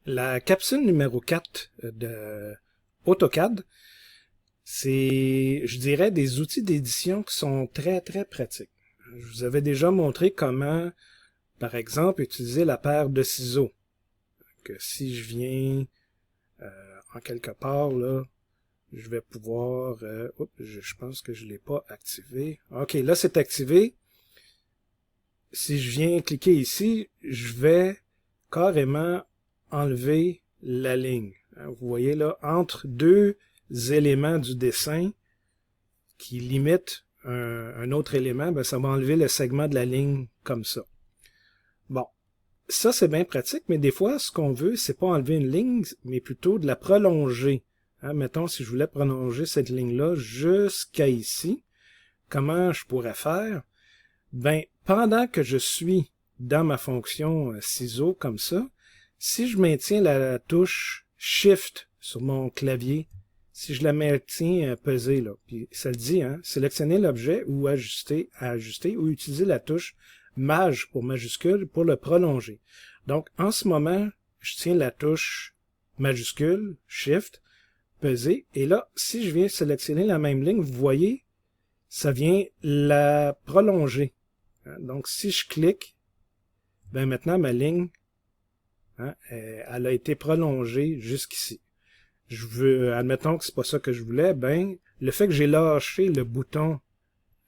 La capsule numéro 4 de AutoCAD, c'est, je dirais, des outils d'édition qui sont très, très pratiques. Je vous avais déjà montré comment, par exemple, utiliser la paire de ciseaux. Que si je viens en quelque part, là, je vais pouvoir... je pense que je ne l'ai pas activé. OK, là, c'est activé. Si je viens cliquer ici, je vais carrément enlever la ligne. Vous voyez là, entre deux éléments du dessin qui limitent un autre élément, ben, ça va enlever le segment de la ligne comme ça. Bon, ça c'est bien pratique, mais des fois, ce qu'on veut, c'est pas enlever une ligne, mais plutôt de la prolonger. Mettons, si je voulais prolonger cette ligne-là jusqu'à ici, comment je pourrais faire? Ben, pendant que je suis dans ma fonction ciseaux comme ça, si je maintiens la touche Shift sur mon clavier, si je la maintiens pesée, là, puis ça le dit, sélectionner l'objet ou ajuster, ou utiliser la touche Maj pour majuscule pour le prolonger. Donc, en ce moment, je tiens la touche majuscule, Shift, pesée, et là, si je viens sélectionner la même ligne, vous voyez, ça vient la prolonger. Donc, si je clique, ben maintenant, ma ligne, elle a été prolongée jusqu'ici. Je veux, admettons que c'est pas ça que je voulais, ben, le fait que j'ai lâché le bouton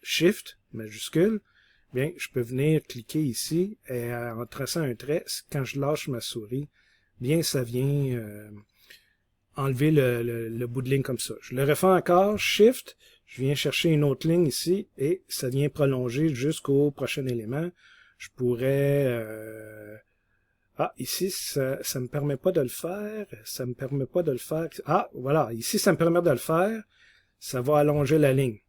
Shift, majuscule, bien, je peux venir cliquer ici, et en traçant un trait, quand je lâche ma souris, bien, ça vient enlever le bout de ligne comme ça. Je le refais encore, Shift, je viens chercher une autre ligne ici, et ça vient prolonger jusqu'au prochain élément. Je pourrais... ici, ça me permet pas de le faire. Ça me permet pas de le faire. Ah, voilà. Ici, ça me permet de le faire. Ça va allonger la ligne.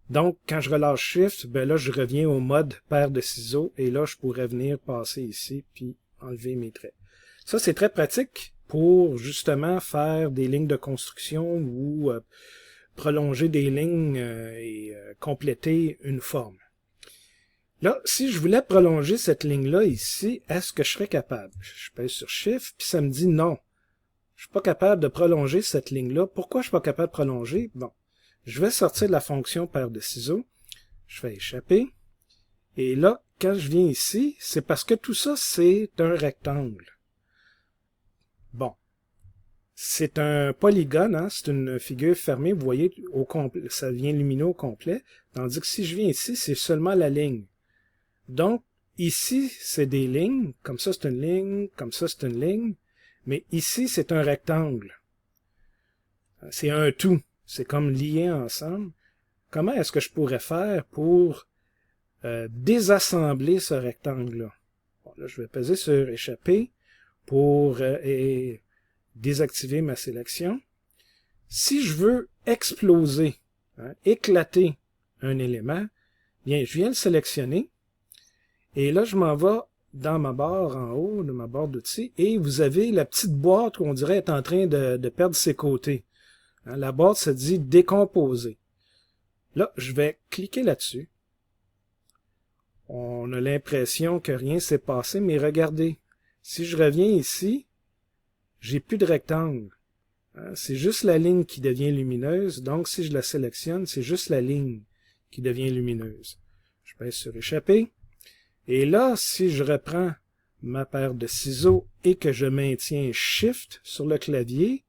Donc, quand je relâche Shift, ben là, je reviens au mode paire de ciseaux. Et là, je pourrais venir passer ici, puis enlever mes traits. Ça, c'est très pratique pour, justement, faire des lignes de construction ou prolonger des lignes et compléter une forme. Là, si je voulais prolonger cette ligne-là ici, est-ce que je serais capable? Je pèse sur Shift, puis ça me dit non. Je suis pas capable de prolonger cette ligne-là. Pourquoi je suis pas capable de prolonger? Bon, je vais sortir de la fonction paire de ciseaux. Je fais échapper. Et là, quand je viens ici, c'est parce que tout ça, c'est un rectangle. Bon. C'est un polygone, c'est une figure fermée. Vous voyez, au complet, ça devient lumineux au complet. Tandis que si je viens ici, c'est seulement la ligne. Donc, ici, c'est des lignes. Comme ça, c'est une ligne. Comme ça, c'est une ligne. Mais ici, c'est un rectangle. C'est un tout. C'est comme lié ensemble. Comment est-ce que je pourrais faire pour désassembler ce rectangle-là? Bon, là, je vais peser sur échapper pour désactiver ma sélection. Si je veux exploser, éclater un élément, bien, je viens le sélectionner. Et là, je m'en vais dans ma barre en haut de ma barre d'outils et vous avez la petite boîte qu'on dirait est en train de perdre ses côtés. La boîte se dit décomposer. Là, je vais cliquer là-dessus. On a l'impression que rien s'est passé, mais regardez, si je reviens ici, j'ai plus de rectangle. C'est juste la ligne qui devient lumineuse, donc si je la sélectionne, c'est juste la ligne qui devient lumineuse. Je pèse sur échapper. Et là, si je reprends ma paire de ciseaux et que je maintiens Shift sur le clavier,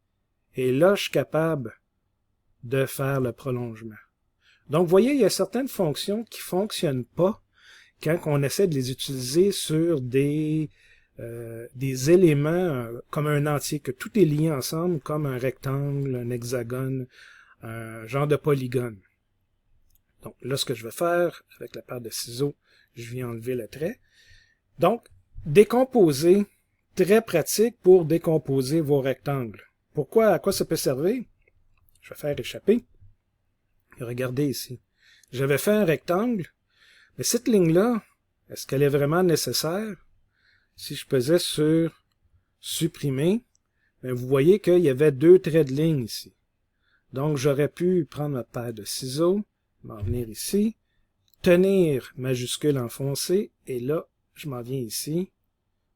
et là, je suis capable de faire le prolongement. Donc, vous voyez, il y a certaines fonctions qui ne fonctionnent pas quand on essaie de les utiliser sur des éléments comme un entier, que tout est lié ensemble, comme un rectangle, un hexagone, un genre de polygone. Donc, là, ce que je vais faire avec la paire de ciseaux, je viens enlever le trait. Donc, décomposer, très pratique pour décomposer vos rectangles. Pourquoi, à quoi ça peut servir? Je vais faire échapper. Et regardez ici. J'avais fait un rectangle, mais cette ligne-là, est-ce qu'elle est vraiment nécessaire? Si je pesais sur supprimer, bien, vous voyez qu'il y avait deux traits de ligne ici. Donc, j'aurais pu prendre ma paire de ciseaux, m'en venir ici, tenir majuscule enfoncé, et là, je m'en viens ici,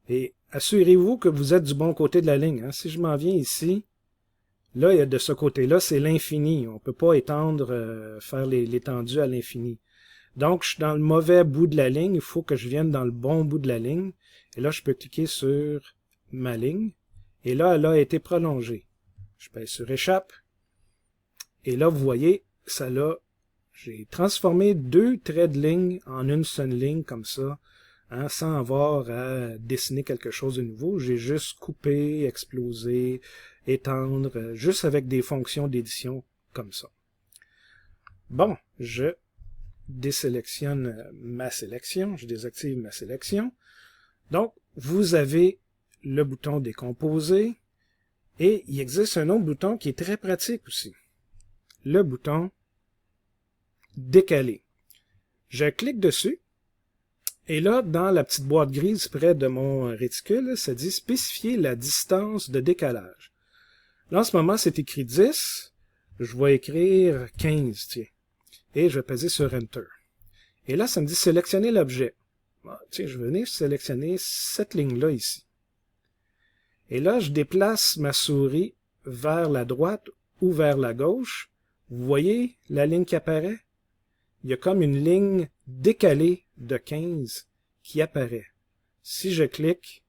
Et assurez-vous que vous êtes du bon côté de la ligne. Hein. Si je m'en viens ici, là, de ce côté-là, c'est l'infini. On ne peut pas étendre, faire l'étendue à l'infini. Donc, je suis dans le mauvais bout de la ligne. Il faut que je vienne dans le bon bout de la ligne. Et là, je peux cliquer sur ma ligne. Et là, elle a été prolongée. Je pèse sur Échappe. Et là, vous voyez, j'ai transformé 2 traits de ligne en une seule ligne comme ça, hein, sans avoir à dessiner quelque chose de nouveau. J'ai juste coupé, explosé, étendre, juste avec des fonctions d'édition comme ça. Bon, je désélectionne ma sélection, je désactive ma sélection. Donc, vous avez le bouton décomposer et il existe un autre bouton qui est très pratique aussi. Le bouton décaler. Je clique dessus et là, dans la petite boîte grise près de mon réticule, ça dit spécifier la distance de décalage. Là, en ce moment, c'est écrit 10. Je vais écrire 15, tiens. Et je vais peser sur Enter. Et là, ça me dit sélectionner l'objet. Bon, tiens, je vais venir sélectionner cette ligne-là ici. Et là, je déplace ma souris vers la droite ou vers la gauche. Vous voyez la ligne qui apparaît? Il y a comme une ligne décalée de 15 qui apparaît. Si je clique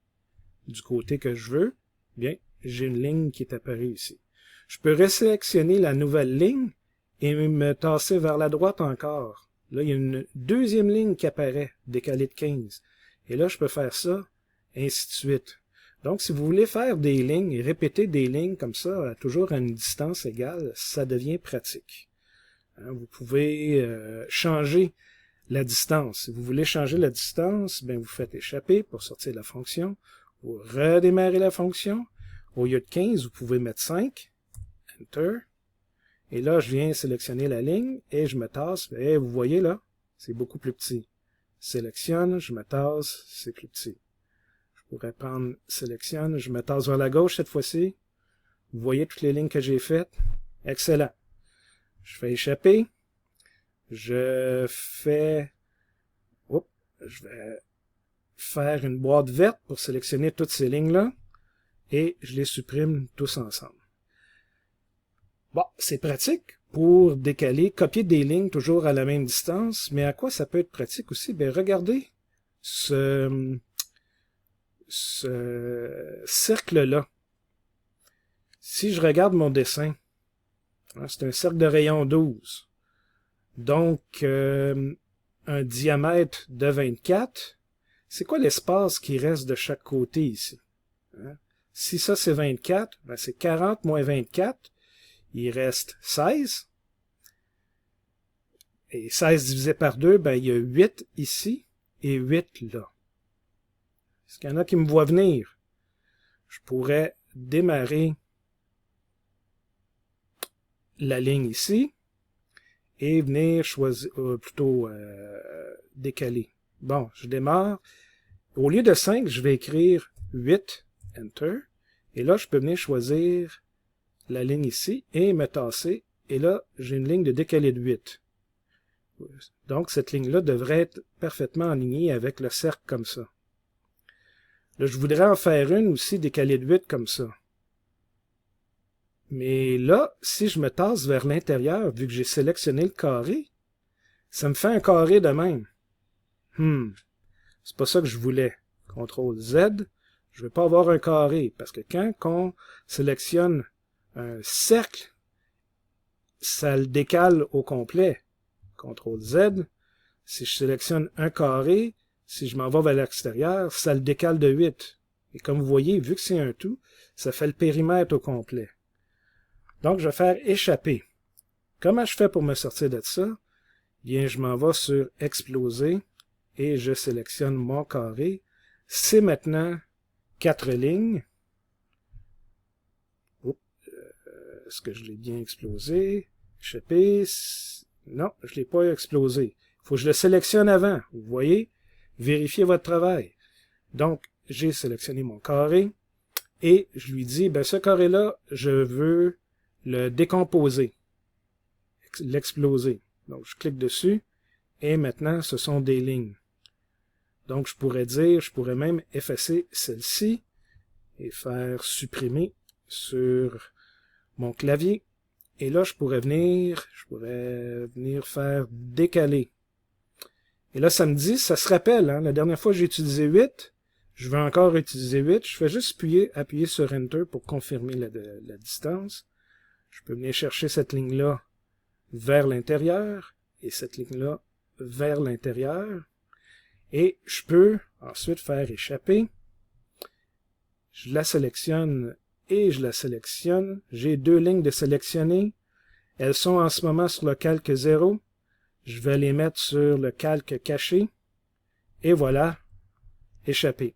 du côté que je veux, bien, j'ai une ligne qui est apparue ici. Je peux resélectionner la nouvelle ligne et me tasser vers la droite encore. Là, il y a une deuxième ligne qui apparaît, décalée de 15. Et là, je peux faire ça, ainsi de suite. Donc, si vous voulez faire des lignes et répéter des lignes comme ça, toujours à une distance égale, ça devient pratique. Hein, vous pouvez changer la distance. Si vous voulez changer la distance, bien, vous faites échapper pour sortir de la fonction. Vous redémarrez la fonction. Au lieu de 15, vous pouvez mettre 5. Enter. Et là, je viens sélectionner la ligne et je me tasse. Et vous voyez là, c'est beaucoup plus petit. Sélectionne, je me tasse, c'est plus petit. Je pourrais prendre sélectionne, je me tasse vers la gauche cette fois-ci. Vous voyez toutes les lignes que j'ai faites. Excellent. Je fais échapper. Je vais faire une boîte verte pour sélectionner toutes ces lignes-là. Et je les supprime tous ensemble. Bon, c'est pratique pour décaler, copier des lignes toujours à la même distance, mais à quoi ça peut être pratique aussi? Bien, regardez ce cercle-là. Si je regarde mon dessin, hein, c'est un cercle de rayon 12. Donc, un diamètre de 24. C'est quoi l'espace qui reste de chaque côté ici? Hein? Si ça c'est 24, ben c'est 40 moins 24. Il reste 16. Et 16 divisé par 2, ben, il y a 8 ici et 8 là. Est-ce qu'il y en a qui me voient venir? Je pourrais démarrer la ligne ici et venir choisir, décaler. Bon, je démarre. Au lieu de 5, je vais écrire 8, Enter. Et là, je peux venir choisir la ligne ici et me tasser. Et là, j'ai une ligne de décalé de 8. Donc, cette ligne-là devrait être parfaitement alignée avec le cercle comme ça. Là, je voudrais en faire une aussi décalée de 8 comme ça. Mais là, si je me tasse vers l'intérieur, vu que j'ai sélectionné le carré, ça me fait un carré de même. C'est pas ça que je voulais. CTRL Z, je veux pas avoir un carré, parce que quand on sélectionne un cercle, ça le décale au complet. CTRL Z, si je sélectionne un carré, si je m'en vais vers l'extérieur, ça le décale de 8. Et comme vous voyez, vu que c'est un tout, ça fait le périmètre au complet. Donc, je vais faire échapper. Comment je fais pour me sortir de ça? Bien, je m'en vais sur exploser et je sélectionne mon carré. C'est maintenant 4 lignes. Est-ce que je l'ai bien explosé? Échapper. Non, je ne l'ai pas explosé. Il faut que je le sélectionne avant. Vous voyez? Vérifiez votre travail. Donc, j'ai sélectionné mon carré et je lui dis, ben, ce carré-là, je veux le décomposer, l'exploser. Donc, je clique dessus et maintenant, ce sont des lignes. Donc, je pourrais même effacer celle-ci et faire supprimer sur mon clavier. Et là, je pourrais venir faire décaler. Et là, ça me dit, ça se rappelle, hein, la dernière fois j'ai utilisé 8, je vais encore utiliser 8, je fais juste appuyer sur Enter pour confirmer la distance. Je peux venir chercher cette ligne-là vers l'intérieur et cette ligne-là vers l'intérieur. Et je peux ensuite faire échapper. Je la sélectionne et je la sélectionne. J'ai 2 lignes de sélectionner. Elles sont en ce moment sur le calque 0. Je vais les mettre sur le calque caché. Et voilà, échappé.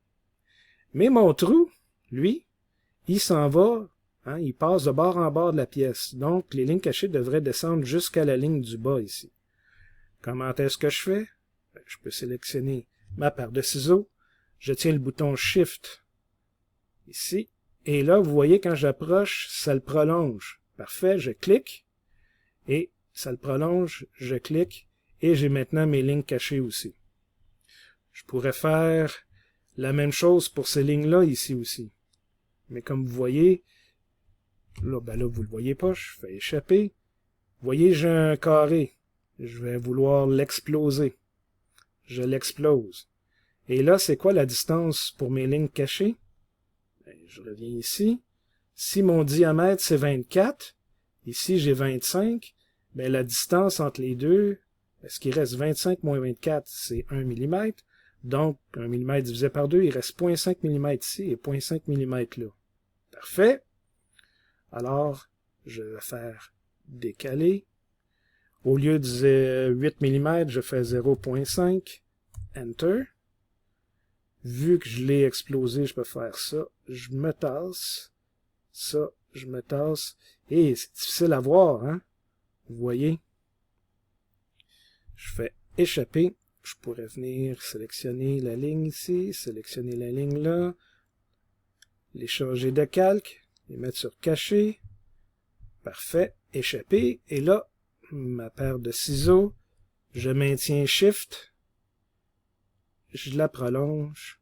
Mais mon trou, lui, il s'en va, hein, il passe de bord en bord de la pièce. Donc, les lignes cachées devraient descendre jusqu'à la ligne du bas ici. Comment est-ce que je fais? Ben, je peux sélectionner ma paire de ciseaux. Je tiens le bouton Shift ici. Et là, vous voyez, quand j'approche, ça le prolonge. Parfait, je clique. Et ça le prolonge, je clique. Et j'ai maintenant mes lignes cachées aussi. Je pourrais faire la même chose pour ces lignes-là ici aussi. Mais comme vous voyez, là, vous le voyez pas, je fais échapper. Vous voyez, j'ai un carré. Je vais vouloir l'exploser. Je l'explose. Et là, c'est quoi la distance pour mes lignes cachées? Ben, je reviens ici. Si mon diamètre, c'est 24, ici, j'ai 25, ben, la distance entre les deux, ce qui reste 25 moins 24, c'est 1 mm. Donc, 1 mm divisé par 2, il reste 0.5 mm ici et 0.5 mm là. Parfait. Alors, je vais faire décaler. Au lieu de 8 mm, je fais 0.5. Enter. Vu que je l'ai explosé, je peux faire ça. Je me tasse. Ça, je me tasse. Et c'est difficile à voir, hein? Vous voyez? Je fais échapper. Je pourrais venir sélectionner la ligne ici, sélectionner la ligne là, les changer de calque, les mettre sur caché. Parfait. Échapper. Et là, ma paire de ciseaux, je maintiens Shift, je la prolonge,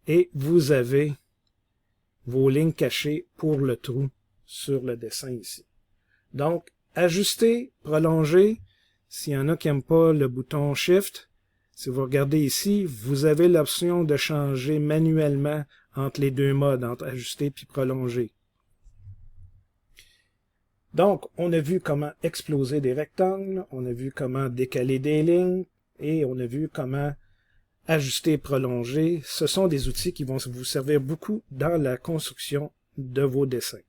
et vous avez vos lignes cachées pour le trou sur le dessin ici. Donc, ajuster, prolonger, s'il y en a qui n'aiment pas le bouton Shift, si vous regardez ici, vous avez l'option de changer manuellement entre les deux modes, entre ajuster puis prolonger. Donc, on a vu comment exploser des rectangles, on a vu comment décaler des lignes, et on a vu comment ajuster et prolonger. Ce sont des outils qui vont vous servir beaucoup dans la construction de vos dessins.